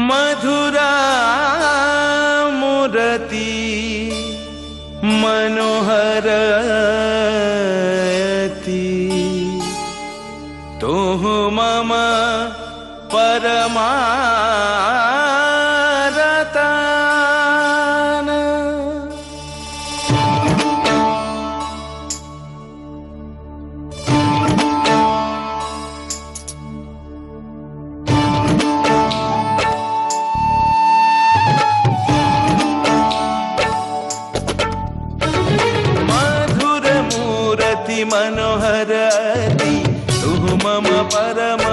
मधुरा मूर्ति मनोहरति तुह मम परमारतान। मधुर मूर्ति मनोहरति तुह मम परम